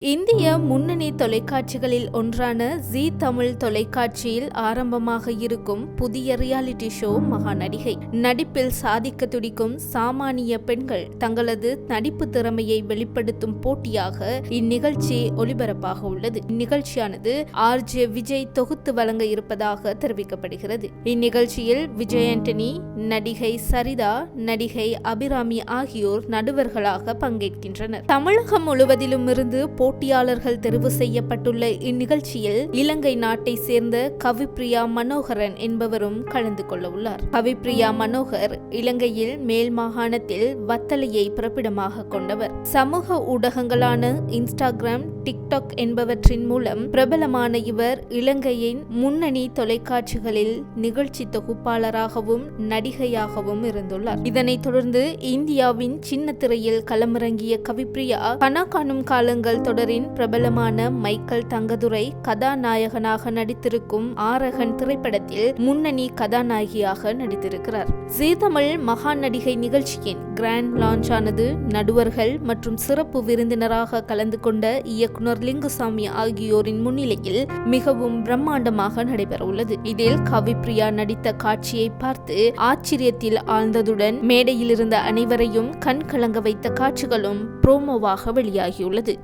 இந்திய முன்னணி தொலைக்காட்சிகளில் ஒன்றான ஜீ தமிழ் தொலைக்காட்சியில் ஆரம்பமாக இருக்கும் புதிய ரியாலிட்டி ஷோ மகாநடிகை. நடிப்பில் சாதிக்க துடிக்கும் சாமானிய பெண்கள் தங்களது நடிப்பு திறமையை வெளிப்படுத்தும் போட்டியாக இந்நிகழ்ச்சி ஒளிபரப்பாக உள்ளது. இந்நிகழ்ச்சியானது RJ விஜய் தொகுத்து வழங்க இருப்பதாக தெரிவிக்கப்படுகிறது. இந்நிகழ்ச்சியில் விஜய் ஆண்டனி, நடிகை சரிதா, நடிகை அபிராமி ஆகியோர் நடுவர்களாக பங்கேற்கின்றனர். தமிழகம் முழுவதிலும் இருந்து போட்டியாளர்கள் தெரிவு செய்யப்பட்டுள்ள இந்நிகழ்ச்சியில் இலங்கை நாட்டை சேர்ந்த கவிப்ரியா மனோகரன் என்பவரும் கலந்து கொள்ள உள்ளார். கவிப்ரியா மனோகர் இலங்கையில் மேல் மாகாணத்தில் வத்தளையை பிறப்பிடமாக கொண்டவர். சமூக ஊடகங்களான இன்ஸ்டாகிராம், டிக்டாக் என்பவற்றின் மூலம் பிரபலமான இவர் இலங்கையின் முன்னணி தொலைக்காட்சிகளில் நிகழ்ச்சி தொகுப்பாளராகவும் நடிகையாகவும் இருந்துள்ளார். இதனைத் தொடர்ந்து இந்தியாவின் சின்ன திரையில் களமிறங்கிய கவிப்ரியா கனா காணும் காலங்கள் தொடரின் பிரபலமான மைக்கேல் தங்கதுரை கதாநாயகனாக நடித்திருக்கும் ஆரகன் திரைப்படத்தில் முன்னணி கதாநாயகியாக நடித்திருக்கிறார். ஜீ தமிழ் மகா நடிகை நிகழ்ச்சியின் கிராண்ட் லான்ச் ஆனது நடுவர்கள் மற்றும் சிறப்பு விருந்தினராக கலந்து கொண்ட இயக்குனர் லிங்குசாமி ஆகியோரின் முன்னிலையில் மிகவும் பிரம்மாண்டமாக நடைபெற உள்ளது. இதில் கவிப்ரியா நடித்த காட்சியை பார்த்து ஆச்சரியத்தில் ஆழ்ந்ததுடன் மேடையில் இருந்த அனைவரையும் கண் கலங்க வைத்த காட்சிகளும் ப்ரோமோவாக வெளியாகியுள்ளது.